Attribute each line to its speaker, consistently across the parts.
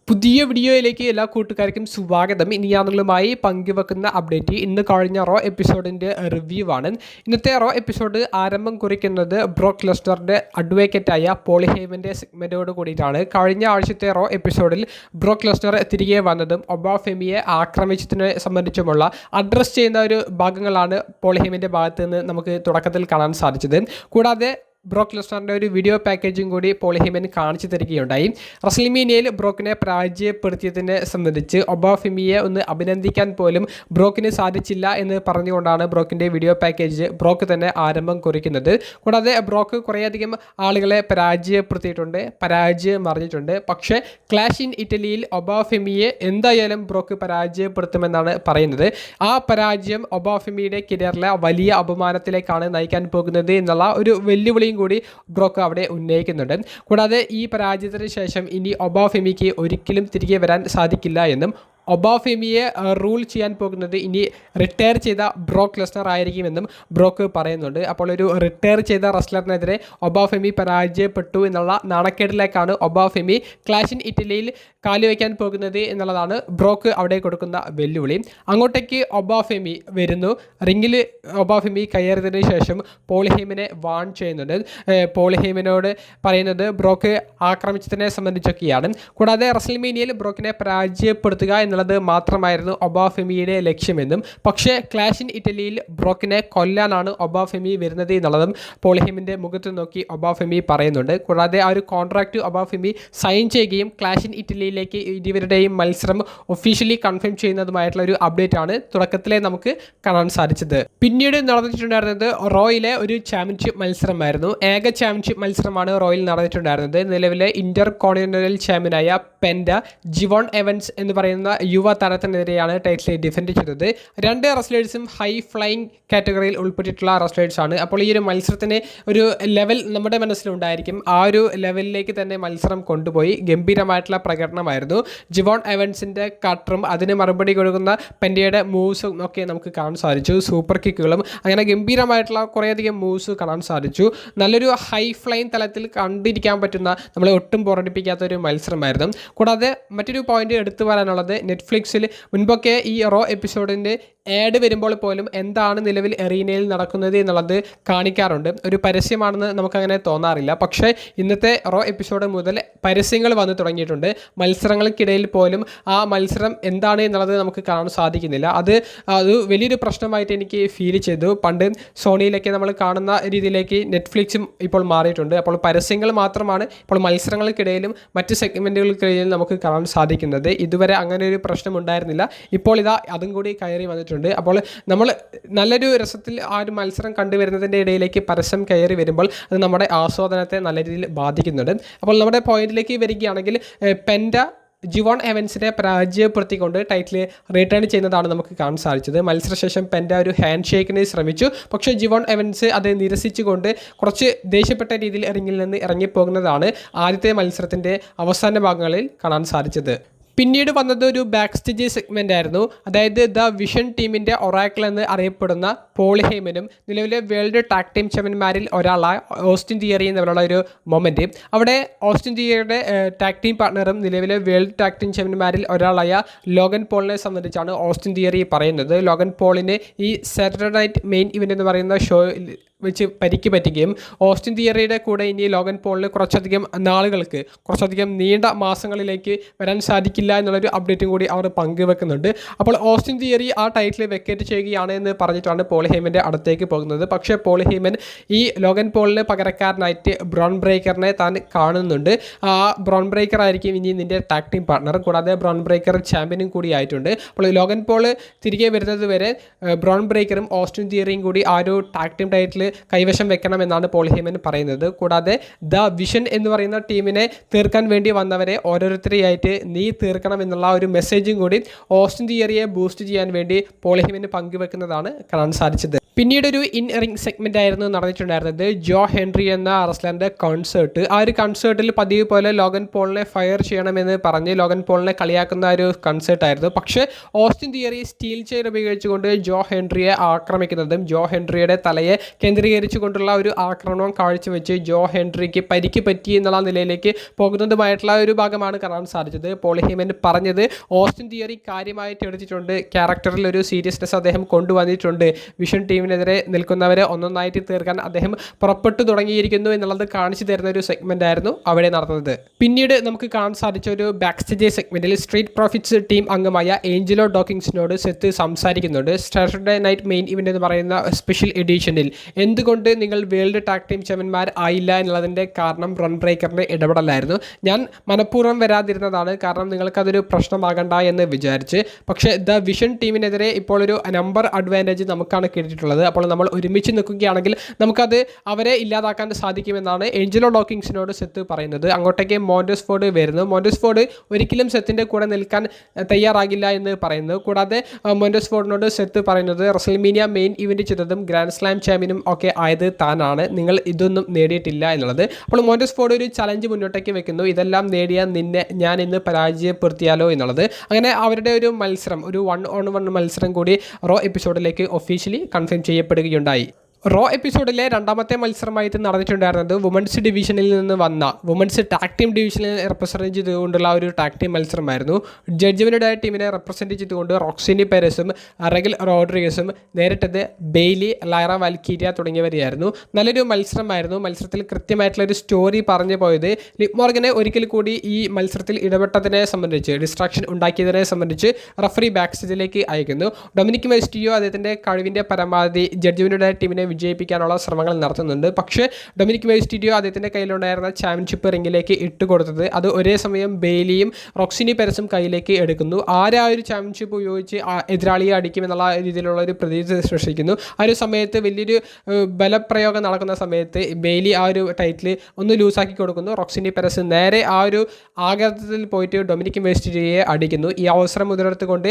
Speaker 1: പുതിയ വീഡിയോയിലേക്ക് എല്ലാ കൂട്ടുകാർക്കും സ്വാഗതം. ഇനി ഞാൻ നിങ്ങളുമായി പങ്കുവെക്കുന്ന അപ്ഡേറ്റ് ഇന്ന് കഴിഞ്ഞ റോ എപ്പിസോഡിൻ്റെ റിവ്യൂ ആണ്. ഇന്നത്തെ റോ എപ്പിസോഡ് ആരംഭം കുറിക്കുന്നത് ബ്രോക്ക് ലെസ്നറുടെ അഡ്വക്കേറ്റായ പോൾ ഹേമൻ്റെ സെഗ്മെൻറ്റോട് കൂടിയിട്ടാണ്. കഴിഞ്ഞ ആഴ്ചത്തെ റോ എപ്പിസോഡിൽ ബ്രോക്ക് ലെസ്നർ തിരികെ വന്നതും ഒബാഫെമിയെ ആക്രമിച്ചതിനെ സംബന്ധിച്ചുമുള്ള അഡ്രസ്സ് ചെയ്യുന്ന ഒരു ഭാഗങ്ങളാണ് പോൾ ഹേമൻ്റെ ഭാഗത്ത് നിന്ന് നമുക്ക് തുടക്കത്തിൽ കാണാൻ സാധിച്ചത്. കൂടാതെ ബ്രോക്ക് ലെസ്നറിൻ്റെ ഒരു വീഡിയോ പാക്കേജും കൂടി പോൾ ഹേമൻ കാണിച്ചു തരികയുണ്ടായി. റസൽമേനിയയിൽ ബ്രോക്കിനെ പരാജയപ്പെടുത്തിയതിനെ സംബന്ധിച്ച് ഒബാഫെമിയെ ഒന്ന് അഭിനന്ദിക്കാൻ പോലും ബ്രോക്കിന് സാധിച്ചില്ല എന്ന് പറഞ്ഞുകൊണ്ടാണ് ബ്രോക്കിൻ്റെ വീഡിയോ പാക്കേജ് ബ്രോക്ക് തന്നെ ആരംഭം കുറിക്കുന്നത്. കൂടാതെ ബ്രോക്ക് കുറേയധികം ആളുകളെ പരാജയപ്പെടുത്തിയിട്ടുണ്ട്, പരാജയം അറിഞ്ഞിട്ടുണ്ട്. പക്ഷേ ക്ലാഷ് ഇൻ ഇറ്റലിയിൽ ഒബാഫെമിയെ എന്തായാലും ബ്രോക്ക് പരാജയപ്പെടുത്തുമെന്നാണ് പറയുന്നത്. ആ പരാജയം ഒബാഫെമിയുടെ കരിയറിലെ വലിയ അപമാനത്തിലേക്കാണ് നയിക്കാൻ പോകുന്നത് എന്നുള്ള ഒരു വെല്ലുവിളി കൂടി ബ്രോക്ക് അവിടെ ഉന്നയിക്കുന്നുണ്ട്. കൂടാതെ ഈ പരാജയത്തിന് ശേഷം ഇനി ഒബാഫെമിക്ക് ഒരിക്കലും തിരികെ വരാൻ സാധിക്കില്ല എന്നും ഒബാഫെമിയെ റൂൾ ചെയ്യാൻ പോകുന്നത് ഇനി റിട്ടയർ ചെയ്ത ബ്രോക്ക് ലെസ്നർ ആയിരിക്കുമെന്നും ബ്രോക്ക് പറയുന്നുണ്ട്. അപ്പോൾ ഒരു റിട്ടയർ ചെയ്ത റെസ്ലറിനെതിരെ ഒബാഫെമി പരാജയപ്പെട്ടു എന്നുള്ള നാണക്കേടിലേക്കാണ് ഒബാഫെമി ക്ലാഷ് ഇൻ ഇറ്റലിയിൽ കാലുവയ്ക്കാൻ പോകുന്നത് എന്നുള്ളതാണ് ബ്രോക്ക് അവിടെ കൊടുക്കുന്ന വെല്ലുവിളി. അങ്ങോട്ടേക്ക് ഒബാഫെമി വരുന്നു. റിങ്ങിൽ ഒബാഫെമി കയറിയതിന് ശേഷം പോൾ ഹേമനെ വാൺ ചെയ്യുന്നുണ്ട്. പോൾ ഹേമനോട് പറയുന്നത് ബ്രോക്ക് ആക്രമിച്ചതിനെ സംബന്ധിച്ചൊക്കെയാണ്. കൂടാതെ റസൽമേനിയയിൽ ബ്രോക്കിനെ പരാജയപ്പെടുത്തുക എന്നുള്ളത് മാത്രമായിരുന്നു ഒബാഫെമിയുടെ ലക്ഷ്യമെന്നും പക്ഷേ ക്ലാഷ് ഇൻ ഇറ്റലിയിൽ ബ്രോക്കിനെ കൊല്ലാനാണ് ഒബാഫെമി വരുന്നത് എന്നുള്ളതും പോൾ ഹേമൻ്റെ മുഖത്ത് നോക്കി ഒബാഫെമി പറയുന്നുണ്ട്. കൂടാതെ ആ ഒരു കോൺട്രാക്റ്റ് ഒബാഫെമി സൈൻ ചെയ്യുകയും ക്ലാഷ് ഇൻ ഇറ്റലിയിലേക്ക് ഇരുവരുടെയും മത്സരം ഒഫീഷ്യലി കൺഫേം ചെയ്യുന്നതുമായിട്ടുള്ള ഒരു അപ്ഡേറ്റ് ആണ് തുടക്കത്തിലെ നമുക്ക് കാണാൻ സാധിച്ചത്. പിന്നീട് നടന്നിട്ടുണ്ടായിരുന്നത് റോയിലെ ഒരു ചാമ്പ്യൻഷിപ്പ് മത്സരമായിരുന്നു. ഏക ചാമ്പ്യൻഷിപ്പ് മത്സരമാണ് റോയിൽ നടന്നിട്ടുണ്ടായിരുന്നത്. നിലവിലെ ഇന്റർ കോണ്ടിനെന്റൽ ചാമ്പ്യനായ പെൻഡ ജിവോൺ എവൻസ് എന്ന് പറയുന്ന യുവ താരത്തിനെതിരെയാണ് ടൈറ്റിൽ ഡിഫെൻഡ് ചെയ്തത്. രണ്ട് റെസ്ലേഴ്സും ഹൈ ഫ്ലൈയിങ് കാറ്റഗറിയിൽ ഉൾപ്പെട്ടിട്ടുള്ള റെസ്ലേഴ്സാണ്. അപ്പോൾ ഈ ഒരു മത്സരത്തിന് ഒരു ലെവൽ നമ്മുടെ മനസ്സിലുണ്ടായിരിക്കും. ആ ഒരു ലെവലിലേക്ക് തന്നെ മത്സരം കൊണ്ടുപോയി ഗംഭീരമായിട്ടുള്ള പ്രകടനമായിരുന്നു. ജിവോൺ എവൻസിൻ്റെ കട്ടറും അതിന് മറുപടി കൊടുക്കുന്ന പെൻഡയുടെ മൂവ്സും ഒക്കെ നമുക്ക് കാണാൻ സാധിച്ചു. സൂപ്പർ കിക്കുകളും അങ്ങനെ ഗംഭീരമായിട്ടുള്ള കുറേയധികം മൂവ്സ് കാണാൻ സാധിച്ചു. നല്ലൊരു ഹൈ ഫ്ലൈയിങ് തലത്തിൽ കണ്ടിരിക്കാൻ പറ്റുന്ന നമ്മളെ ഒട്ടും ബോറടിപ്പിക്കാത്ത ഒരു മത്സരമായിരുന്നു. കൂടാതെ മറ്റൊരു പോയിന്റ് എടുത്തു പറയാനുള്ളത് നെറ്റ്ഫ്ലിക്സിൽ മുൻപൊക്കെ ഈ റോ എപ്പിസോഡിൻ്റെ ആഡ് വരുമ്പോൾ പോലും എന്താണ് നിലവിൽ എറീനയിൽ നടക്കുന്നത് എന്നുള്ളത് കാണിക്കാറുണ്ട്. ഒരു പരസ്യമാണെന്ന് നമുക്കങ്ങനെ തോന്നാറില്ല. പക്ഷേ ഇന്നത്തെ റോ എപ്പിസോഡ് മുതൽ പരസ്യങ്ങൾ വന്നു തുടങ്ങിയിട്ടുണ്ട്. മത്സരങ്ങൾക്കിടയിൽ പോലും ആ മത്സരം എന്താണ് എന്നുള്ളത് നമുക്ക് കാണാൻ സാധിക്കുന്നില്ല. അത് വലിയൊരു പ്രശ്നമായിട്ട് എനിക്ക് ഫീൽ ചെയ്തു. പണ്ട് സോണിയിലൊക്കെ നമ്മൾ കാണുന്ന രീതിയിലേക്ക് നെറ്റ്ഫ്ലിക്സും ഇപ്പോൾ മാറിയിട്ടുണ്ട്. അപ്പോൾ പരസ്യങ്ങൾ മാത്രമാണ് ഇപ്പോൾ മത്സരങ്ങൾക്കിടയിലും മറ്റ് സെഗ്മെൻറ്റുകൾക്കിടയിലും നമുക്ക് കാണാൻ സാധിക്കുന്നത്. ഇതുവരെ അങ്ങനെ ഒരു പ്രശ്നം ഉണ്ടായിരുന്നില്ല. ഇപ്പോൾ ഇതാ അതും കൂടി കയറി വന്നിട്ടുണ്ട്. അപ്പോൾ നമ്മൾ നല്ലൊരു രസത്തിൽ ആ ഒരു മത്സരം കണ്ടുവരുന്നതിൻ്റെ ഇടയിലേക്ക് പരസ്യം കയറി വരുമ്പോൾ അത് നമ്മുടെ ആസ്വാദനത്തെ നല്ല രീതിയിൽ ബാധിക്കുന്നുണ്ട്. അപ്പോൾ നമ്മുടെ പോയിന്റിലേക്ക് വരികയാണെങ്കിൽ പെൻഡ ജിവോൺ എവൻസിനെ പരാജയപ്പെടുത്തിക്കൊണ്ട് ടൈറ്റിൽ റിട്ടേൺ ചെയ്യുന്നതാണ് നമുക്ക് കാണാൻ സാധിച്ചത്. മത്സരശേഷം പെൻഡ ഒരു ഹാൻഡ് ഷേക്കിന് ശ്രമിച്ചു. പക്ഷേ ജിവോൺ എവൻസ് അത് നിരസിച്ചുകൊണ്ട് കുറച്ച് ദേഷ്യപ്പെട്ട രീതിയിൽ റിങ്ങിൽ നിന്ന് ഇറങ്ങിപ്പോകുന്നതാണ് ആദ്യത്തെ മത്സരത്തിൻ്റെ അവസാന ഭാഗങ്ങളിൽ കാണാൻ സാധിച്ചത്. പിന്നീട് വന്നത് ഒരു ബാക്ക് സ്റ്റേജ് സെഗ്മെൻ്റ് ആയിരുന്നു. അതായത് ദ വിഷൻ ടീമിൻ്റെ ഒറാക്കിൾ എന്ന് അറിയപ്പെടുന്ന പോൾ ഹേമനും നിലവിലെ വേൾഡ് ടാഗ് ടീം ചാമ്പ്യന്മാരിൽ ഒരാളായ ഓസ്റ്റിൻ തിയറിയും തമ്മിലുള്ള ഒരു മൊമെൻറ്റ്. അവിടെ ഓസ്റ്റിൻ തിയറിയുടെ ടാഗ് ടീം പാർട്ണറും നിലവിലെ വേൾഡ് ടാഗ് ടീം ചാമ്പ്യന്മാരിൽ ഒരാളായ ലോഗൻ പോളിനെ സംബന്ധിച്ചാണ് ഓസ്റ്റിൻ തിയറി പറയുന്നത്. ലോഗൻ പോളിന് ഈ സാറ്റർഡേ നൈറ്റ് മെയിൻ ഇവൻ്റ് എന്ന് പറയുന്ന ഷോ വെച്ച് പരിക്ക് പറ്റുകയും ഓസ്റ്റിൻ തിയറിയുടെ കൂടെ ഇനി ലോഗൻ പോളിന് കുറച്ചധികം നാളുകൾക്ക് കുറച്ചധികം നീണ്ട മാസങ്ങളിലേക്ക് വരാൻ സാധിക്കില്ല എന്നുള്ളൊരു അപ്ഡേറ്റും കൂടി അവർ പങ്കുവെക്കുന്നുണ്ട്. അപ്പോൾ ഓസ്റ്റിൻ തിയറി ആ ടൈറ്റിൽ വെക്കേറ്റ് ചെയ്യുകയാണ് എന്ന് പറഞ്ഞിട്ടാണ് പോൾ ഹേമൻ്റെ അടുത്തേക്ക് പോകുന്നത്. പക്ഷേ പോൾ ഹേമൻ ഈ ലോഗൻ പോളിന് പകരക്കാരനായിട്ട് ബ്രോൺ ബ്രേക്കറിനെ താൻ കാണുന്നുണ്ട്. ആ ബ്രോൺ ബ്രേക്കർ ആയിരിക്കും ഇനി നിൻ്റെ ടാഗ് ടീം പാർട്ണർ. കൂടാതെ ബ്രോൺ ബ്രേക്കർ ചാമ്പ്യനും കൂടി ആയിട്ടുണ്ട്. അപ്പോൾ ലോഗൻ പോൾ തിരികെ വരുന്നത് വരെ ബ്രോൺ ബ്രേക്കറും ഓസ്റ്റിൻ തിയറിയും കൂടി ആ ഒരു ടാഗ് ടീം ടൈറ്റിൽ കൈവശം വെക്കണമെന്നാണ് പോൾ ഹേമൻ പറയുന്നത്. കൂടാതെ ദ വിഷൻ എന്ന് പറയുന്ന ടീമിനെ തീർക്കാൻ വേണ്ടി വന്നവരെ ഓരോരുത്തരെയായിട്ട് നീ തീർക്കണം എന്നുള്ള ഒരു മെസ്സേജും കൂടി ഓസ്റ്റിൻ തിയറിയെ ബൂസ്റ്റ് ചെയ്യാൻ വേണ്ടി പോൾ ഹേമൻ പങ്കുവെക്കുന്നതാണ് കാണാൻ സാധിച്ചത്. പിന്നീടൊരു ഇൻ റിംഗ് സെഗ്മെൻ്റ് ആയിരുന്നു നടന്നിട്ടുണ്ടായിരുന്നത്. ജോ ഹെൻറി എന്ന റെസ്ലറിൻ്റെ കൺസേർട്ട്. ആ ഒരു കൺസേർട്ടിൽ പതിവ് പോലെ ലോഗൻ പോളിനെ ഫയർ ചെയ്യണമെന്ന് പറഞ്ഞ് ലോഗൻ പോളിനെ കളിയാക്കുന്ന ഒരു കൺസേർട്ടായിരുന്നു. പക്ഷേ ഓസ്റ്റിൻ തിയറി സ്റ്റീൽ ചെയർ ഉപയോഗിച്ചുകൊണ്ട് ജോ ഹെൻറിയെ ആക്രമിക്കുന്നതും ജോ ഹെൻറിയുടെ തലയെ കേന്ദ്രീകരിച്ചുകൊണ്ടുള്ള ഒരു ആക്രമണം കാഴ്ചവെച്ച് ജോ ഹെൻറിക്ക് പരിക്ക് പറ്റി എന്നുള്ള നിലയിലേക്ക് പോകുന്നതുമായിട്ടുള്ള ഒരു ഭാഗമാണ് കാണാൻ സാധിച്ചത്. പോൾ ഹേമൻ പറഞ്ഞത് ഓസ്റ്റിൻ തിയറി കാര്യമായിട്ട് എടുത്തിട്ടുണ്ട്, ക്യാരക്ടറിൽ ഒരു സീരിയസ്നെസ് അദ്ദേഹം കൊണ്ടുവന്നിട്ടുണ്ട്, വിഷൻ ടീമിനെതിരെ നിൽക്കുന്നവരെ ഒന്നൊന്നായിട്ട് തീർക്കാൻ അദ്ദേഹം പുറപ്പെട്ടു തുടങ്ങിയിരിക്കുന്നു എന്നുള്ളത് കാണിച്ചു തരുന്ന ഒരു സെഗ്മെൻ്റ് ആയിരുന്നു അവിടെ നടന്നത്. പിന്നീട് നമുക്ക് കാണാൻ സാധിച്ച ഒരു ബാക്ക് സ്റ്റേജ് സെഗ്മെൻറ്റിൽ സ്ട്രീറ്റ് പ്രോഫിറ്റ്സ് ടീം അംഗമായ ഏഞ്ചലോ ഡോക്കിൻസിനോട് സെത്ത് സംസാരിക്കുന്നുണ്ട്. സാറ്റർഡേ നൈറ്റ് മെയിൻ ഇവൻ്റ് എന്ന് പറയുന്ന സ്പെഷ്യൽ എഡിഷനിൽ എന്തുകൊണ്ട് നിങ്ങൾ വേൾഡ് ടാഗ് ടീം ചാമ്പ്യന്മാർ ആയില്ല എന്നുള്ളതിൻ്റെ കാരണം റൺ ബ്രേക്കറിൻ്റെ ഇടപെടലായിരുന്നു. ഞാൻ മനഃപൂർവ്വം വരാതിരുന്നതാണ്, കാരണം നിങ്ങൾക്കതൊരു പ്രശ്നമാകണ്ട എന്ന് വിചാരിച്ച്. പക്ഷേ ദ വിഷൻ ടീമിനെതിരെ ഇപ്പോൾ ഒരു നമ്പർ അഡ്വാൻറ്റേജ് നമുക്കാണ് കിട്ടിയിട്ടുള്ളത്. അപ്പോൾ നമ്മൾ ഒരുമിച്ച് നിൽക്കുകയാണെങ്കിൽ നമുക്കത് അവരെ ഇല്ലാതാക്കാൻ സാധിക്കുമെന്നാണ് ഏഞ്ചലോ ഡോക്കിൻസിനോട് സെത്ത് പറയുന്നത്. അങ്ങോട്ടേക്ക് മോൻറ്റസ് ഫോർഡ് വരുന്നു. മോൻറ്റസ് ഫോർഡ് ഒരിക്കലും സെത്തിൻ്റെ കൂടെ നിൽക്കാൻ തയ്യാറാകില്ല എന്ന് പറയുന്നു. കൂടാതെ മോൻറ്റസ് ഫോർഡിനോട് സെത്ത് പറയുന്നത് റെസൽമീനിയ മെയിൻ ഇവൻറ്റ് ചെയ്തതും ഗ്രാൻഡ് സ്ലാം ചാമ്പ്യനും ഒക്കെ ആയത് താനാണ്, നിങ്ങൾ ഇതൊന്നും നേടിയിട്ടില്ല എന്നുള്ളത്. അപ്പോൾ മോൻറ്റസ് ഫോർഡ് ഒരു ചലഞ്ച് മുന്നോട്ടേക്ക് വെക്കുന്നു, ഇതെല്ലാം നേടിയ നിന്നെ ഞാൻ ഇന്ന് പരാജയപ്പെടുത്തിയാലോ എന്നുള്ളത്. അങ്ങനെ അവരുടെ ഒരു മത്സരം, ഒരു 1-on-1 മത്സരം കൂടി റോ എപ്പിസോഡിലേക്ക് ഒഫീഷ്യലി കൺഫേം ചെയ്യപ്പെടുകയുണ്ടായി. റോ എപ്പിസോഡിലെ രണ്ടാമത്തെ മത്സരമായിട്ട് നടന്നിട്ടുണ്ടായിരുന്നത് വുമൻസ് ഡിവിഷനിൽ നിന്ന് വന്ന വുമൻസ് ടാഗ് ടീം ഡിവിഷനിൽ റെപ്രസെൻറ്റ് ചെയ്തുകൊണ്ടുള്ള ഒരു ടാഗ് ടീം മത്സരമായിരുന്നു. ജഡ്ജ്മെൻറ്റ് ടീമിനെ റെപ്രസെൻറ്റ് ചെയ്തുകൊണ്ട് റോക്സിനി പെരസും റെഗൽ റോഡ്രിഗസും നേരിട്ടത് ബെയ്ലി, ലൈറ വാൽക്കീരിയ തുടങ്ങിയവരെയായിരുന്നു. നല്ലൊരു മത്സരമായിരുന്നു. മത്സരത്തിൽ കൃത്യമായിട്ടുള്ള ഒരു സ്റ്റോറി പറഞ്ഞു പോയത് ലിവ് മോർഗനെ ഒരിക്കൽ കൂടി ഈ മത്സരത്തിൽ ഇടപെട്ടതിനെ സംബന്ധിച്ച്, ഡിസ്ട്രാക്ഷൻ ഉണ്ടാക്കിയതിനെ സംബന്ധിച്ച് റഫറി ബാക്ക് സ്റ്റേജിലേക്ക് അയക്കുന്നു. ഡൊമിനിക് മെസ്റ്റിയോ അദ്ദേഹത്തിൻ്റെ കഴിവിൻ്റെ പരമാവധി ജഡ്ജ്മെൻറ്റ് ടീമിനെ വിജയിപ്പിക്കാനുള്ള ശ്രമങ്ങൾ നടത്തുന്നുണ്ട്. പക്ഷേ ഡൊമിനിക് മെസ്റ്റിയോ അദ്ദേഹത്തിൻ്റെ കയ്യിലുണ്ടായിരുന്ന ചാമ്പ്യൻഷിപ്പ് റിംഗിലേക്ക് ഇട്ടുകൊടുത്തത് അത് ഒരേ സമയം ബെയ്ലിയും റോക്സിനി പെരസും കയ്യിലേക്ക് എടുക്കുന്നു. ആരാ ഒരു ചാമ്പ്യൻഷിപ്പ് ഉപയോഗിച്ച് എതിരാളിയെ അടിക്കുമെന്നുള്ള രീതിയിലുള്ള ഒരു പ്രതീക്ഷ സൃഷ്ടിക്കുന്നു. ആ ഒരു സമയത്ത് വലിയൊരു ബലപ്രയോഗം നടക്കുന്ന സമയത്ത് ബെയ്ലി ആ ഒരു ടൈറ്റിൽ ഒന്ന് ലൂസാക്കി കൊടുക്കുന്നു. റോക്സിനി പെരസ് നേരെ ആ ഒരു ആഘാതത്തിൽ പോയിട്ട് ഡൊമിനിക് മെസ്റ്റിയോയെ അടിക്കുന്നു. ഈ അവസരം മുതലെടുത്തുകൊണ്ട്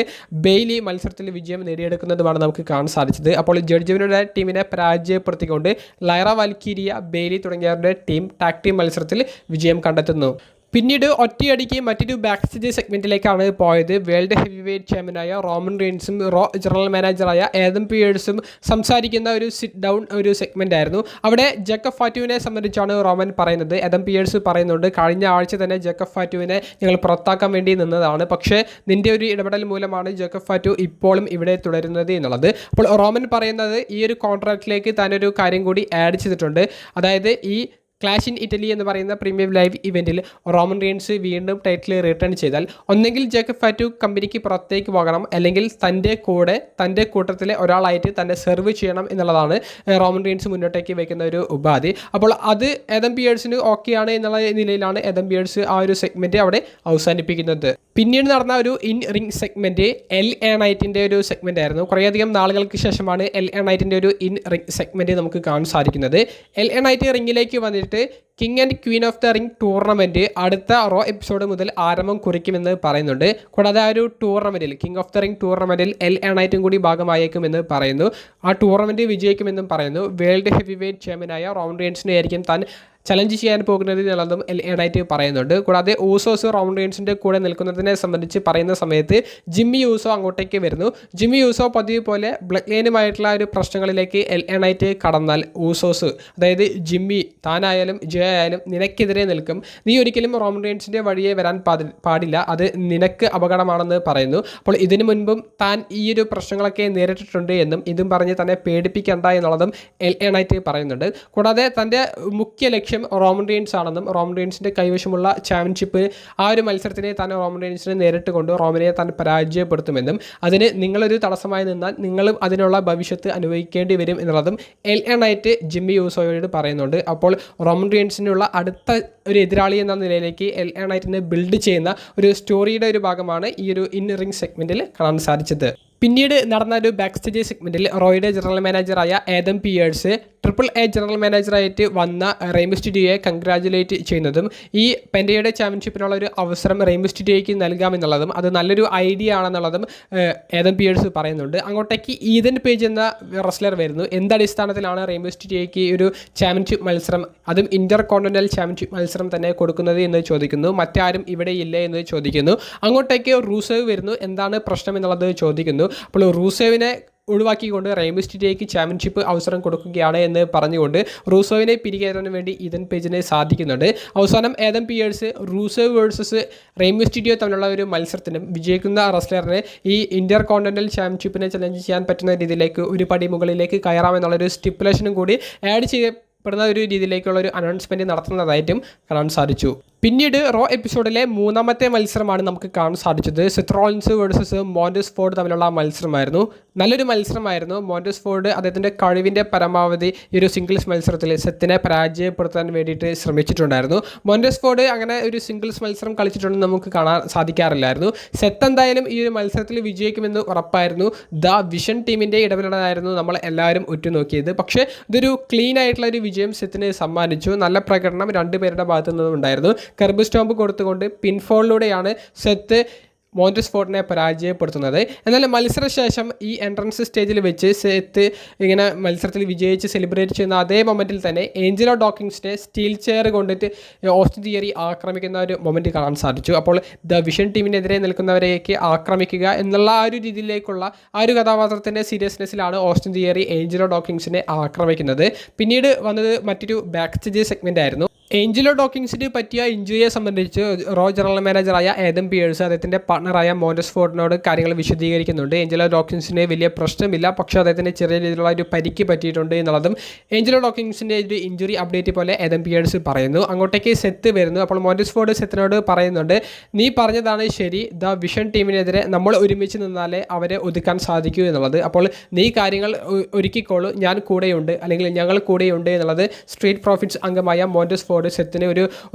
Speaker 1: ബെയ്ലി മത്സരത്തിൽ വിജയം നേടിയെടുക്കുന്നതുമാണ് നമുക്ക് കാണാൻ സാധിച്ചത്. അപ്പോൾ ജഡ്ജ്മെൻറ്റ് ടീമിനെ പരാജയപ്പെടുത്തിക്കൊണ്ട് ലൈറ വാൽക്കീരിയ, ബെയ്ലി തുടങ്ങിയവരുടെ ടീം ടാഗ് ടീം മത്സരത്തിൽ വിജയം കണ്ടെത്തുന്നു. പിന്നീട് ഒറ്റയടിക്ക് മറ്റൊരു ബാക്ക് സ്റ്റേജ് സെഗ്മെൻറ്റിലേക്കാണ് പോയത്. വേൾഡ് ഹെവി വെയ്റ്റ് ചാമ്പ്യനായ റോമൻ റെയിൻസും റോ ജനറൽ മാനേജറായ ആദം പിയേഴ്സും സംസാരിക്കുന്ന ഒരു സിറ്റ് ഡൗൺ ഒരു സെഗ്മെൻ്റ് ആയിരുന്നു. അവിടെ ജേക്കബ് ഫാറ്റുവിനെ സംബന്ധിച്ചാണ് റോമൻ പറയുന്നത്. ആദം പിയേഴ്സ് പറയുന്നുണ്ട്, കഴിഞ്ഞ ആഴ്ച തന്നെ ജേക്കബ് ഫാറ്റുവിനെ ഞങ്ങൾ പുറത്താക്കാൻ വേണ്ടി നിന്നതാണ്, പക്ഷേ നിൻ്റെ ഒരു ഇടപെടൽ മൂലമാണ് ജേക്കബ് ഫാറ്റു ഇപ്പോഴും ഇവിടെ തുടരുന്നത് എന്നുള്ളത്. അപ്പോൾ റോമൻ പറയുന്നത് ഈ ഒരു കോൺട്രാക്റ്റിലേക്ക് താനൊരു കാര്യം കൂടി ആഡ് ചെയ്തിട്ടുണ്ട്. അതായത് ഈ ക്ലാഷ് ഇൻ ഇറ്റലി എന്ന് പറയുന്ന പ്രീമിയം ലൈവ് ഇവൻറ്റിൽ റോമൻ റെയിൻസ് വീണ്ടും ടൈറ്റിൽ റിട്ടേൺ ചെയ്താൽ ഒന്നെങ്കിൽ ജേക്കബ് ഫാറ്റു കമ്പനിക്ക് പുറത്തേക്ക് പോകണം, അല്ലെങ്കിൽ തൻ്റെ കൂട്ടത്തിലെ ഒരാളായിട്ട് തന്നെ സെർവ് ചെയ്യണം എന്നുള്ളതാണ് റോമൻ റെയിൻസ് മുന്നോട്ടേക്ക് വയ്ക്കുന്ന ഒരു ഉപാധി. അപ്പോൾ അത് ആദം പിയേഴ്സിന് ഓക്കെയാണ് എന്നുള്ള നിലയിലാണ് ആദം പിയേഴ്സ് ആ ഒരു സെഗ്മെൻറ്റ് അവിടെ അവസാനിപ്പിക്കുന്നത്. പിന്നീട് നടന്ന ഒരു ഇൻ റിംഗ് സെഗ്മെൻറ്റ് LA നൈറ്റിൻ്റെ ഒരു സെഗ്മെൻ്റ് ആയിരുന്നു. കുറേയധികം നാളുകൾക്ക് ശേഷമാണ് LA നൈറ്റിൻ്റെ ഒരു ഇൻ റിംഗ് സെഗ്മെൻറ്റ് നമുക്ക് കാണാൻ സാധിക്കുന്നത്. LA നൈറ്റ് റിംഗിലേക്ക് വന്നിട്ട് king and queen of the ring tournament അടുത്ത റോ എപ്പിസോഡ് മുതൽ ആരംഭം കുറിക്കുമെന്ന് പറയുന്നുണ്ട്. കൂടാതെ ആ ഒരു ടൂർണമെൻറ്റിൽ കിങ് ഓഫ് ദ റിംഗ് ടൂർണമെൻറ്റിൽ LA നൈറ്റും കൂടി ഭാഗമായേക്കുമെന്ന് പറയുന്നു. ആ ടൂർണമെൻറ്റ് വിജയിക്കുമെന്നും പറയുന്നു. വേൾഡ് ഹെവി വെയ്റ്റ് ചാമ്പ്യനായ റോമൻ റെയിൻസിനെ ആയിരിക്കും താൻ ചലഞ്ച് ചെയ്യാൻ പോകുന്നത് എന്നുള്ളതും LA നൈറ്റ് പറയുന്നുണ്ട്. കൂടാതെ ഊസോസ് റോമൻ റെയിൻസിൻ്റെ കൂടെ നിൽക്കുന്നതിനെ സംബന്ധിച്ച് പറയുന്ന സമയത്ത് ജിമ്മി യൂസോ അങ്ങോട്ടേക്ക് വരുന്നു. ജിമ്മി യൂസോ പതിവ് പോലെ ബ്ലഡ് ലൈനുമായിട്ടുള്ള ഒരു പ്രശ്നങ്ങളിലേക്ക് LA നൈറ്റ് കടന്നാൽ ഊസോസ്, അതായത് ജിമ്മി, താനായാലും ജയ ആയാലും നിനക്കെതിരെ നിൽക്കും, നീ ഒരിക്കലും റോമൻ റെയിൻസിൻ്റെ വഴിയെ വരാൻ പാടില്ല, അത് നിനക്ക് അപകടമാണെന്ന് പറയുന്നു. അപ്പോൾ ഇതിനു മുൻപും താൻ ഈ ഒരു പ്രശ്നങ്ങളൊക്കെ നേരിട്ടിട്ടുണ്ട് എന്നും ഇതും പറഞ്ഞ് തന്നെ പേടിപ്പിക്കേണ്ട എന്നുള്ളതും LA നൈറ്റ് പറയുന്നുണ്ട്. കൂടാതെ തൻ്റെ മുഖ്യ ലക്ഷ്യം റോമൻ റെയിൻസ് ആണെന്നും റോമൻ റെയിൻസിൻ്റെ കൈവശമുള്ള ചാമ്പ്യൻഷിപ്പ് ആ ഒരു മത്സരത്തിനെ താൻ റോമൻ റെയിൻസിനെ നേരിട്ട് കൊണ്ട് റോമനെ താൻ പരാജയപ്പെടുത്തുമെന്നും അതിന് നിങ്ങളൊരു തടസ്സമായി നിന്നാൽ നിങ്ങളും അതിനുള്ള ഭവിഷ്യത്ത് അനുഭവിക്കേണ്ടി വരും എന്നുള്ളതും LA നൈറ്റ് ജിമ്മി യൂസോയോട് പറയുന്നുണ്ട്. അപ്പോൾ റോമൻ റെയിൻസിനുള്ള അടുത്ത ഒരു എതിരാളി എന്ന നിലയിലേക്ക് LA നൈറ്റിനെ ബിൽഡ് ചെയ്യുന്ന ഒരു സ്റ്റോറിയുടെ ഒരു ഭാഗമാണ് ഈ ഒരു ഇൻ റിംഗ് സെഗ്മെൻറ്റിൽ കാണാൻ സാധിച്ചത്. പിന്നീട് നടന്ന ഒരു ബാക്ക് സ്റ്റേജ് സെഗ്മെൻറ്റിൽ റോയുടെ ജനറൽ മാനേജറായ ആദം പിയേഴ്സ് AAA ജനറൽ മാനേജറായിട്ട് വന്ന റെയ് മിസ്റ്റീരിയോയെ കൺഗ്രാജുലേറ്റ് ചെയ്യുന്നതും ഈ പെൻഡയുടെ ചാമ്പ്യൻഷിപ്പിനുള്ള ഒരു അവസരം റെയ് മിസ്റ്റീരിയോയ്ക്ക് നൽകാമെന്നുള്ളതും അത് നല്ലൊരു ഐഡിയ ആണെന്നുള്ളതും ആദം പിയേഴ്സ് പറയുന്നുണ്ട്. അങ്ങോട്ടേക്ക് ഈതൻ പേജ് എന്ന റെസ്ലർ വരുന്നു. എന്തടിസ്ഥാനത്തിലാണ് റെയ് മിസ്റ്റീരിയോയ്ക്ക് ഒരു ചാമ്പ്യൻഷിപ്പ് മത്സരം, അതും ഇന്റർ കോണ്ടിനെന്റൽ ചാമ്പ്യൻഷിപ്പ് മത്സരം തന്നെ കൊടുക്കുന്നത് എന്ന് ചോദിക്കുന്നു. മറ്റാരും ഇവിടെ ഇല്ലേ എന്ന് ചോദിക്കുന്നു. അങ്ങോട്ടേക്ക് റൂസേവ് വരുന്നു. എന്താണ് പ്രശ്നം എന്നുള്ളത് ചോദിക്കുന്നു. അപ്പോൾ റൂസേവിനെ ഒഴിവാക്കിക്കൊണ്ട് റെയ് മിസ്റ്റീരിയോയ്ക്ക് ചാമ്പ്യൻഷിപ്പ് അവസരം കൊടുക്കുകയാണ് എന്ന് പറഞ്ഞുകൊണ്ട് റൂസോവിനെ പിരികേറ്റാൻ വേണ്ടി ഈതൻ പേജിന് സാധിക്കുന്നുണ്ട്. അവസാനം ആദം പിയേഴ്സ് റൂസോവ് വേഴ്സസ് റെയ് മിസ്റ്റീരിയോ തമ്മിലുള്ള ഒരു മത്സരത്തിനും വിജയിക്കുന്ന റെസ്ലറിനെ ഈ ഇന്റർ കോണ്ടിനെന്റൽ ചാമ്പ്യൻഷിപ്പിനെ ചലഞ്ച് ചെയ്യാൻ പറ്റുന്ന രീതിയിലേക്ക് ഒരു പടി മുകളിലേക്ക് കയറാമെന്നുള്ളൊരു സ്റ്റിപ്പുലേഷനും കൂടി ആഡ് ചെയ്യപ്പെടുന്ന ഒരു രീതിയിലേക്കുള്ള ഒരു അനൗൺസ്മെൻറ്റ് നടത്തുന്നതായിട്ടും കാണാൻ സാധിച്ചു. പിന്നീട് റോ എപ്പിസോഡിലെ മൂന്നാമത്തെ മത്സരമാണ് നമുക്ക് കാണാൻ സാധിച്ചത്. സെത്ത് റോളിൻസ് വേഴ്സസ് മോൻറ്റസ് ഫോർഡ് തമ്മിലുള്ള മത്സരമായിരുന്നു. നല്ലൊരു മത്സരമായിരുന്നു. മോൻറ്റസ് ഫോർഡ് അദ്ദേഹത്തിൻ്റെ കഴിവിൻ്റെ പരമാവധി ഈ ഒരു സിംഗിൾസ് മത്സരത്തിൽ സെത്തിനെ പരാജയപ്പെടുത്താൻ വേണ്ടിയിട്ട് ശ്രമിച്ചിട്ടുണ്ടായിരുന്നു. മോൻറ്റസ് ഫോർഡ് അങ്ങനെ ഒരു സിംഗിൾസ് മത്സരം കളിച്ചിട്ടുണ്ടെന്ന് നമുക്ക് കാണാൻ സാധിക്കാറില്ലായിരുന്നു. സെത്ത് എന്തായാലും ഈ ഒരു മത്സരത്തിൽ വിജയിക്കുമെന്ന് ഉറപ്പായിരുന്നു. ദ വിഷൻ ടീമിൻ്റെ ഇടപെടലായിരുന്നു നമ്മൾ എല്ലാവരും ഉറ്റുനോക്കിയത്. പക്ഷേ ഇതൊരു ക്ലീൻ ആയിട്ടുള്ള ഒരു വിജയം സെത്തിന് സമ്മാനിച്ചു. നല്ല പ്രകടനം രണ്ടുപേരുടെ ഭാഗത്തു നിന്നും ഉണ്ടായിരുന്നു. കർബ് സ്റ്റോംപ് കൊടുത്തുകൊണ്ട് പിൻഫോളിലൂടെയാണ് സെത്ത് മോൻറ്റസ് ഫോർഡിനെ പരാജയപ്പെടുത്തുന്നത്. എന്നാൽ മത്സരശേഷം ഈ എൻട്രൻസ് സ്റ്റേജിൽ വെച്ച് സെത്ത് ഇങ്ങനെ മത്സരത്തിൽ വിജയിച്ച് സെലിബ്രേറ്റ് ചെയ്യുന്ന അതേ മൊമെൻറ്റിൽ തന്നെ ഏഞ്ചലോ ഡോക്കിൻസിനെ സ്റ്റീൽ ചെയർ കൊണ്ടിട്ട് ഓസ്റ്റിൻ തിയറി ആക്രമിക്കുന്ന ഒരു മൊമെൻറ്റ് കാണാൻ സാധിച്ചു. അപ്പോൾ ദ വിഷൻ ടീമിനെതിരെ നിൽക്കുന്നവരെയൊക്കെ ആക്രമിക്കുക എന്നുള്ള ആ ഒരു രീതിയിലേക്കുള്ള ആ ഒരു കഥാപാത്രത്തിൻ്റെ സീരിയസ്നെസ്സിലാണ് ഓസ്റ്റിൻ തിയറി ഏഞ്ചലോ ഡോക്കിൻസിനെ ആക്രമിക്കുന്നത്. പിന്നീട് വന്നത് മറ്റൊരു ബാക്ക് സ്റ്റേജ് സെഗ്മെൻ്റ് ആയിരുന്നു. ഏഞ്ചലോ ഡോക്കിൻസിന് പറ്റിയ ഇഞ്ചുറിയെ സംബന്ധിച്ച് റോ ജനറൽ മാനേജറായ ആദം പിയേഴ്സ് അദ്ദേഹത്തിൻ്റെ പാർട്ണറായ മോൻറ്റസ് ഫോർഡിനോട് കാര്യങ്ങൾ വിശദീകരിക്കുന്നുണ്ട്. ഏഞ്ചലോ ഡോക്കിൻസിന് വലിയ പ്രശ്നമില്ല, പക്ഷേ അദ്ദേഹത്തിന് ചെറിയ രീതിയിലുള്ള ഒരു പരിക്ക് പറ്റിയിട്ടുണ്ട് എന്നുള്ളതും ഏഞ്ചലോ ഡോക്കിൻസിൻ്റെ ഒരു ഇഞ്ചുറി അപ്ഡേറ്റ് പോലെ ആദം പിയേഴ്സ് പറയുന്നു. അങ്ങോട്ടേക്ക് സെത്ത് വരുന്നു. അപ്പോൾ മോൻറ്റസ് ഫോർഡ് സെത്തിനോട് പറയുന്നുണ്ട്, നീ പറഞ്ഞതാണ് ശരി, ദ വിഷൻ ടീമിനെതിരെ നമ്മൾ ഒരുമിച്ച് നിന്നാലേ അവരെ ഒതുക്കാൻ സാധിക്കൂ എന്നുള്ളത്. അപ്പോൾ നീ കാര്യങ്ങൾ ഒരുക്കിക്കോളൂ, ഞാൻ കൂടെയുണ്ട്, അല്ലെങ്കിൽ ഞങ്ങൾ കൂടെയുണ്ട് എന്നുള്ളത് സ്ട്രീറ്റ് പ്രോഫിറ്റ്സ് അംഗമായ മോൻറ്റസ് ഫോർഡ് സെത്തിന്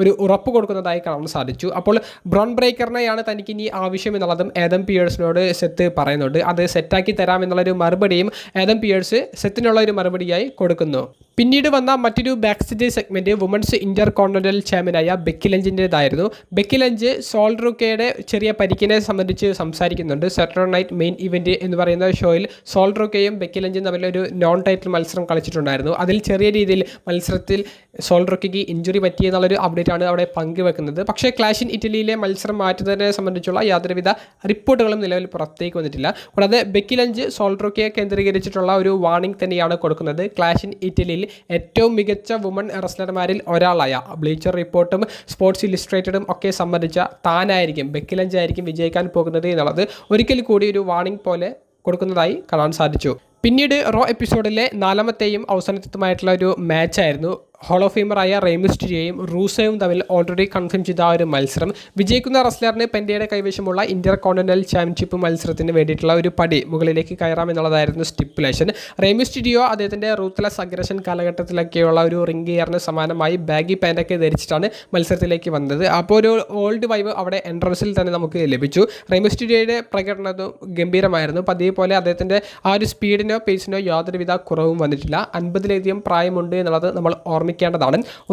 Speaker 1: ഒരു ഉറപ്പ് കൊടുക്കുന്നതായി കാണാൻ സാധിച്ചു. അപ്പോൾ ബ്രോൺ ബ്രേക്കറിനെയാണ് തനിക്ക് ഇനി ആവശ്യം എന്നുള്ളതും ആദം പിയേഴ്സിനോട് സെത്ത് പറയുന്നുണ്ട്. അത് സെറ്റാക്കി തരാമെന്നുള്ളൊരു മറുപടിയും ആദം പിയേഴ്സ് സെത്തിനുള്ള ഒരു മറുപടിയായി കൊടുക്കുന്നു. പിന്നീട് വന്ന മറ്റൊരു back stage segment women's intercontinental ചാമ്പ്യനായ ബെക്കി ലഞ്ചിൻ്റെതായിരുന്നു. ബെക്കി ലഞ്ച് സോൾ റൂക്കയുടെ ചെറിയ പരിക്കിനെ സംബന്ധിച്ച് സംസാരിക്കുന്നുണ്ട്. സാറ്റർഡേ നൈറ്റ് മെയിൻ ഇവൻറ്റ് എന്ന് പറയുന്ന ഷോയിൽ സോൾ റൂക്കയും ബെക്കി ലഞ്ചും തമ്മിലൊരു നോൺ ടൈറ്റിൽ മത്സരം കളിച്ചിട്ടുണ്ടായിരുന്നു. അതിൽ ചെറിയ രീതിയിൽ മത്സരത്തിൽ സോൾ റൂക്കയ്ക്ക് ഇഞ്ചുറി പറ്റിയെന്നുള്ളൊരു അപ്ഡേറ്റ് ആണ് അവിടെ പങ്കുവെക്കുന്നത്. പക്ഷേ ക്ലാഷ് ഇൻ ഇറ്റലിയിലെ മത്സരം മാറ്റുന്നതിനെ സംബന്ധിച്ചുള്ള യാതൊരുവിധ റിപ്പോർട്ടുകളും നിലവിൽ പുറത്തേക്ക് വന്നിട്ടില്ല. കൂടാതെ ബെക്കി ലഞ്ച് സോൾ റൂക്കയെ കേന്ദ്രീകരിച്ചിട്ടുള്ള ഒരു വാർണിംഗ് തന്നെയാണ് കൊടുക്കുന്നത്. ക്ലാഷ് ഇൻ ഇറ്റലിയിൽ ഏറ്റവും മികച്ച വുമൺ റെസ്ലർമാരിൽ ഒരാളായ ബ്ലീച്ചർ റിപ്പോർട്ടും സ്പോർട്സ് ഇല്ലുസ്ട്രേറ്റഡും ഒക്കെ സംബന്ധിച്ച താനായിരിക്കും, ബെക്കി ലഞ്ച് ആയിരിക്കും വിജയിക്കാൻ പോകുന്നത് എന്നുള്ളത് ഒരിക്കൽ കൂടി ഒരു വാർണിംഗ് പോലെ കൊടുക്കുന്നതായി കാണാൻ സാധിച്ചു. പിന്നീട് റോ എപ്പിസോഡിലെ നാലാമത്തെയും അവസാനത്തേതുമായിട്ടുള്ള ഒരു മാച്ചായിരുന്നു. ഹോൾ ഓഫ് ഫെയിമറായ റെയ് മിസ്റ്റീരിയോയും റൂസോയും തമ്മിൽ ഓൾറെഡി കൺഫേം ചെയ്ത ആ ഒരു മത്സരം. വിജയിക്കുന്ന റെസ്ലറിന് പെൻഡയുടെ കൈവശമുള്ള ഇന്റർ കോണ്ടിനെന്റൽ ചാമ്പ്യൻഷിപ്പ് മത്സരത്തിന് വേണ്ടിയിട്ടുള്ള ഒരു പടി മുകളിലേക്ക് കയറാമെന്നുള്ളതായിരുന്നു സ്റ്റിപ്പുലേഷൻ. റെയ് മിസ്റ്റീരിയോ അദ്ദേഹത്തിൻ്റെ റൂത്ത്ലെസ് അഗ്രഷൻ കാലഘട്ടത്തിലൊക്കെയുള്ള ഒരു റിംഗ് ഗിയറിന് സമാനമായി ബാഗി പാൻറ്റൊക്കെ ധരിച്ചിട്ടാണ് മത്സരത്തിലേക്ക് വന്നത്. അപ്പോൾ ഒരു ഓൾഡ് വൈബ് അവിടെ എൻട്രൻസിൽ തന്നെ നമുക്ക് ലഭിച്ചു. റെയ് മിസ്റ്റീരിയോയുടെ പ്രകടനവും ഗംഭീരമായിരുന്നു. പതിയെ പോലെ അദ്ദേഹത്തിൻ്റെ ആ ഒരു സ്പീഡിനോ പേസിനോ യാതൊരുവിധ കുറവും വന്നിട്ടില്ല. 50-ലധികം പ്രായമുണ്ട് എന്നുള്ളത് നമ്മൾ ഓർമ്മിക്കേണ്ടതാണ്.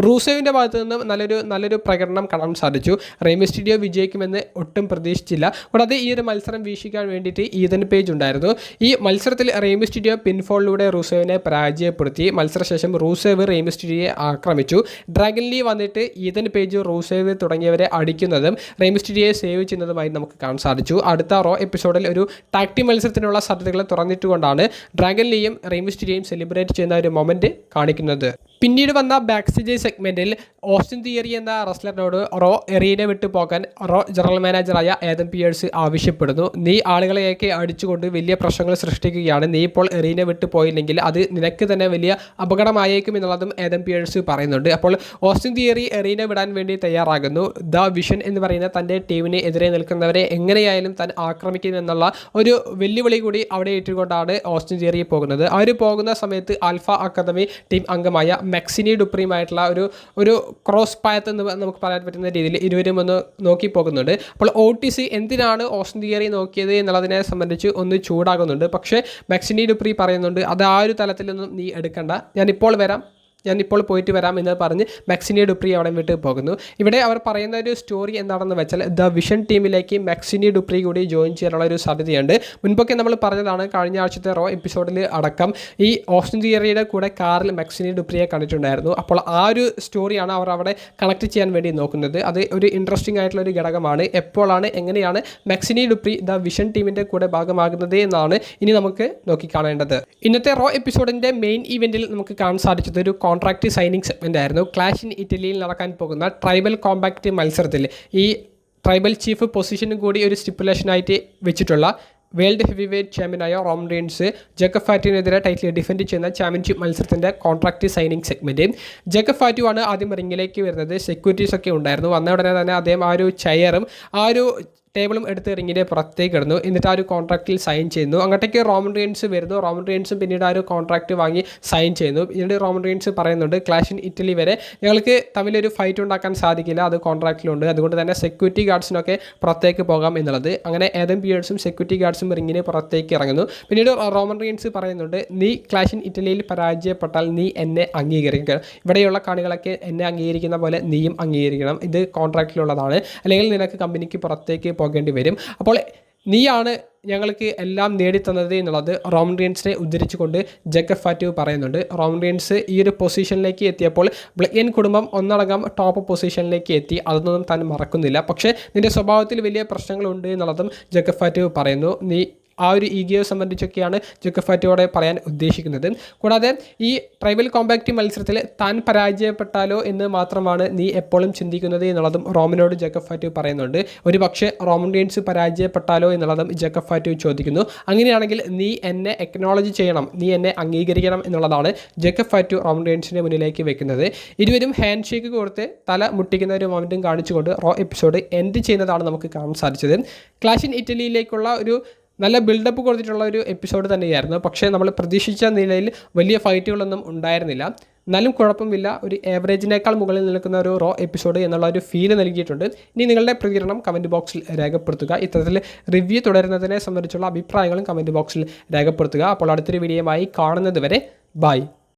Speaker 1: റൂസോവിൻ്റെ ഭാഗത്തു നിന്നും നല്ലൊരു പ്രകടനം കാണാൻ സാധിച്ചു. റെയ് മിസ്റ്റീരിയോ വിജയിക്കുമെന്ന് ഒട്ടും പ്രതീക്ഷിച്ചില്ല. കൂടാതെ ഈ ഒരു മത്സരം വീക്ഷിക്കാൻ വേണ്ടിയിട്ട് ഈതൻ പേജ് ഉണ്ടായിരുന്നു. ഈ മത്സരത്തിൽ റെയ് മിസ്റ്റീരിയോ പിൻഫോളിലൂടെ റൂസോവിനെ പരാജയപ്പെടുത്തി. മത്സരശേഷം റൂസോവ് റെയ് മിസ്റ്റീരിയോയെ ആക്രമിച്ചു. ഡ്രാഗൺ ലീ വന്നിട്ട് ഈതൻ പേജ് റൂസോവ് തുടങ്ങിയവരെ അടിക്കുന്നതും റെയ് മിസ്റ്റീരിയോയെ സേവ് ചെയ്യുന്നതുമായി നമുക്ക് കാണാൻ സാധിച്ചു. അടുത്ത റോ എപ്പിസോഡിൽ ഒരു ടാഗ് ടീം മത്സരത്തിനുള്ള സാധ്യതകൾ തുറന്നിട്ടുകൊണ്ടാണ് ഡ്രാഗൺ ലീയും റെയ് മിസ്റ്റീരിയോയും സെലിബ്രേറ്റ് ചെയ്യുന്ന ഒരു മൊമെൻറ്റ് കാണിക്കുന്നത്. പിന്നീട് വന്ന ബാക്ക് സ്റ്റേജ് സെഗ്മെൻറ്റിൽ ഓസ്റ്റിൻ തിയറി എന്ന റെസ്ലറിനോട് റോ എറീനെ വിട്ടു പോകാൻ റോ ജനറൽ മാനേജറായ ആദം പിയേഴ്സ് ആവശ്യപ്പെടുന്നു. നീ ആളുകളെയൊക്കെ അടിച്ചുകൊണ്ട് വലിയ പ്രശ്നങ്ങൾ സൃഷ്ടിക്കുകയാണ്. നീ ഇപ്പോൾ എറീനെ വിട്ടു പോയില്ലെങ്കിൽ അത് നിനക്ക് തന്നെ വലിയ അപകടമായേക്കും എന്നുള്ളതും ആദം പിയേഴ്സ് പറയുന്നുണ്ട്. അപ്പോൾ ഓസ്റ്റിൻ തിയറി എറീനെ വിടാൻ വേണ്ടി തയ്യാറാകുന്നു. ദ വിഷൻ എന്ന് പറയുന്ന തൻ്റെ ടീമിന് എതിരെ നിൽക്കുന്നവരെ എങ്ങനെയായാലും താൻ ആക്രമിക്കുമെന്നുള്ള ഒരു വെല്ലുവിളി കൂടി അവിടെ ഇട്ടുകൊണ്ടാണ് ഓസ്റ്റിൻ തിയറി പോകുന്നത്. അവർ പോകുന്ന സമയത്ത് ആൽഫ അക്കാദമി ടീം അംഗമായ മെക്സിനി മാക്സിനി ഡുപ്രിയുമായിട്ടുള്ള ഒരു ക്രോസ് പാത്ത് എന്ന് നമുക്ക് പറയാൻ പറ്റുന്ന രീതിയിൽ ഇരുവരും ഒന്ന് നോക്കി പോകുന്നുണ്ട്. അപ്പോൾ OTC എന്തിനാണ് ഓസ്റ്റിൻ തിയറി നോക്കിയത് എന്നുള്ളതിനെ സംബന്ധിച്ച് ഒന്ന് ചൂടാകുന്നുണ്ട്. പക്ഷേ മാക്സിനി ഡുപ്രി പറയുന്നുണ്ട് അത് ആ ഒരു തലത്തിലൊന്നും നീ എടുക്കണ്ട, ഞാനിപ്പോൾ പോയിട്ട് വരാം എന്ന് പറഞ്ഞ് മാക്സിനി ഡുപ്രി അവിടെ വിട്ട് പോകുന്നു. ഇവിടെ അവർ പറയുന്ന ഒരു സ്റ്റോറി എന്താണെന്ന് വെച്ചാൽ ദ വിഷൻ ടീമിലേക്ക് മാക്സിനി ഡുപ്രി കൂടി ജോയിൻ ചെയ്യാനുള്ള ഒരു സാധ്യതയുണ്ട്. മുൻപൊക്കെ നമ്മൾ പറഞ്ഞതാണ്, കഴിഞ്ഞ ആഴ്ചത്തെ റോ എപ്പിസോഡിൽ അടക്കം ഈ ഓസ്റ്റിൻ തിയറിയുടെ കൂടെ കാറിൽ മാക്സിനി ഡുപ്രിയെ കണ്ടിട്ടുണ്ടായിരുന്നു. അപ്പോൾ ആ ഒരു സ്റ്റോറിയാണ് അവർ അവിടെ കണക്ട് ചെയ്യാൻ വേണ്ടി നോക്കുന്നത്. അത് ഒരു ഇൻട്രസ്റ്റിംഗ് ആയിട്ടുള്ള ഒരു ഘടകമാണ്. എപ്പോഴാണ് എങ്ങനെയാണ് മാക്സിനി ഡുപ്രി ദ വിഷൻ ടീമിൻ്റെ കൂടെ ഭാഗമാകുന്നത് എന്നാണ് ഇനി നമുക്ക് നോക്കിക്കാണേണ്ടത്. ഇന്നത്തെ റോ എപ്പിസോഡിൻ്റെ മെയിൻ ഇവൻറ്റിൽ നമുക്ക് കാണാൻ സാധിച്ചത് ഒരു കോൺട്രാക്റ്റ് സൈനിങ് സെഗ്മെൻ്റ് ആയിരുന്നു. ക്ലാഷ് ഇൻ ഇറ്റലിയിൽ നടക്കാൻ പോകുന്ന ട്രൈബൽ കോമ്പാക്റ്റ് മത്സരത്തിൽ ഈ ട്രൈബൽ ചീഫ് പൊസിഷനും കൂടി ഒരു സ്റ്റിപ്പുലേഷനായിട്ട് വെച്ചിട്ടുള്ള വേൾഡ് ഹെവി വെയ്റ്റ് ചാമ്പ്യനായ റോമൻ റെയിൻസ് ജേക്കബ് ഫാറ്റുവിനെതിരെ ടൈറ്റിൽ ഡിഫെൻഡ് ചെയ്യുന്ന ചാമ്പ്യൻഷിപ്പ് മത്സരത്തിൻ്റെ കോൺട്രാക്റ്റ് സൈനിങ് സെഗ്മെൻറ്റ്. ജേക്കബ് ഫാറ്റു ആണ് ആദ്യം റിങ്ങിലേക്ക് വരുന്നത്. സെക്യൂരിറ്റീസ് ഒക്കെ ഉണ്ടായിരുന്നു. വന്ന ഉടനെ തന്നെ അദ്ദേഹം ആ ഒരു ചെയറും ആ ഒരു ടേബിളും എടുത്ത് റിങ്ങിൻ്റെ പുറത്തേക്ക് ഇടുന്നു. എന്നിട്ട് ആ ഒരു കോൺട്രാക്റ്റിൽ സൈൻ ചെയ്യുന്നു. അങ്ങോട്ടേക്ക് റോമൻ റെയിൻസ് വരുന്നു. റോമൻ റെയിൻസും പിന്നീട് ആ ഒരു കോൺട്രാക്റ്റ് വാങ്ങി സൈൻ ചെയ്യുന്നു. പിന്നീട് റോമൻ റെയിൻസ് പറയുന്നുണ്ട് ക്ലാഷ് ഇൻ ഇറ്റലി വരെ ഞങ്ങൾക്ക് തമ്മിലൊരു ഫൈറ്റ് ഉണ്ടാക്കാൻ സാധിക്കില്ല, അത് കോൺട്രാക്റ്റിലുണ്ട്, അതുകൊണ്ട് തന്നെ സെക്യൂരിറ്റി ഗാർഡ്സിനൊക്കെ പുറത്തേക്ക് പോകാം എന്നുള്ളത്. അങ്ങനെ ഏതൻ പിയേഴ്സും സെക്യൂരിറ്റി ഗാർഡ്സും റിങ്ങിന് പുറത്തേക്ക് ഇറങ്ങുന്നു. പിന്നീട് റോമൻ റെയിൻസ് പറയുന്നുണ്ട് നീ ക്ലാഷ് ഇൻ ഇറ്റലിയിൽ പരാജയപ്പെട്ടാൽ നീ എന്നെ അംഗീകരിക്കണം, ഇവിടെയുള്ള കാണികളൊക്കെ എന്നെ അംഗീകരിക്കുന്ന പോലെ നീയും അംഗീകരിക്കണം, ഇത് കോൺട്രാക്റ്റിലുള്ളതാണ്, അല്ലെങ്കിൽ നിനക്ക് കമ്പനിക്ക് പുറത്തേക്ക് പോകേണ്ടി വരും. അപ്പോൾ നീയാണ് ഞങ്ങൾക്ക് എല്ലാം നേടിത്തന്നത് എന്നുള്ളത് റോമൻ റെയിൻസിനെ ഉദ്ധരിച്ചുകൊണ്ട് ജേക്കബ് ഫാറ്റു പറയുന്നുണ്ട്. റോമൻ റെയിൻസ് ഈ ഒരു പൊസിഷനിലേക്ക് എത്തിയപ്പോൾ ബ്ലെയിൻ കുടുംബം ഒന്നടങ്കം ടോപ്പ് പൊസിഷനിലേക്ക് എത്തി, അതൊന്നും താൻ മറക്കുന്നില്ല. പക്ഷേ നിൻ്റെ സ്വഭാവത്തിൽ വലിയ പ്രശ്നങ്ങളുണ്ട് എന്നുള്ളതും ജേക്കബ് ഫാറ്റു പറയുന്നു. നീ ആ ഒരു ഈഗോയെ സംബന്ധിച്ചൊക്കെയാണ് ജേക്കബ് ഫാറ്റുവോടെ പറയാൻ ഉദ്ദേശിക്കുന്നത്. കൂടാതെ ഈ ട്രൈബൽ കോമ്പാക്റ്റ് മത്സരത്തിൽ താൻ പരാജയപ്പെട്ടാലോ എന്ന് മാത്രമാണ് നീ എപ്പോഴും ചിന്തിക്കുന്നത് എന്നുള്ളതും റോമനോട് ജേക്കബ് ഫാറ്റു പറയുന്നുണ്ട്. ഒരു പക്ഷേ റോമൻ റെയിൻസ് പരാജയപ്പെട്ടാലോ എന്നുള്ളതും ജേക്കബ് ഫാറ്റു ചോദിക്കുന്നു. അങ്ങനെയാണെങ്കിൽ നീ എന്നെ എക്നോളജ് ചെയ്യണം, നീ എന്നെ അംഗീകരിക്കണം എന്നുള്ളതാണ് ജേക്കബ് ഫാറ്റു റോമൻ റെയിൻസിൻ്റെ മുന്നിലേക്ക് വെക്കുന്നത്. ഇരുവരും ഹാൻഡ് ഷേക്ക് കൊടുത്ത് തല മുട്ടിക്കുന്ന ഒരു മൊമെൻറ്റും കാണിച്ചുകൊണ്ട് റോ എപ്പിസോഡ് എൻഡ് ചെയ്യുന്നതാണ് നമുക്ക് കാണാൻ സാധിച്ചത്. ക്ലാഷ് ഇൻ ഇറ്റലിയിലേക്കുള്ള ഒരു നല്ല ബിൽഡപ്പ് കൊടുത്തിട്ടുള്ള ഒരു എപ്പിസോഡ് തന്നെയായിരുന്നു. പക്ഷേ നമ്മൾ പ്രതീക്ഷിച്ച നിലയിൽ വലിയ ഫൈറ്റുകളൊന്നും ഉണ്ടായിരുന്നില്ല. എന്നാലും കുഴപ്പമില്ല, ഒരു ഏവറേജിനേക്കാൾ മുകളിൽ നിൽക്കുന്ന ഒരു റോ എപ്പിസോഡ് എന്നുള്ള ഒരു ഫീൽ നൽകിയിട്ടുണ്ട്. ഇനി നിങ്ങളുടെ പ്രതികരണം കമൻറ്റ് ബോക്സിൽ രേഖപ്പെടുത്തുക. ഇത്തരത്തിൽ റിവ്യൂ തുടരുന്നതിനെ സംബന്ധിച്ചുള്ള അഭിപ്രായങ്ങളും കമൻറ്റ് ബോക്സിൽ രേഖപ്പെടുത്തുക. അപ്പോൾ അടുത്തൊരു വീഡിയോയുമായി കാണുന്നത് വരെ ബൈ.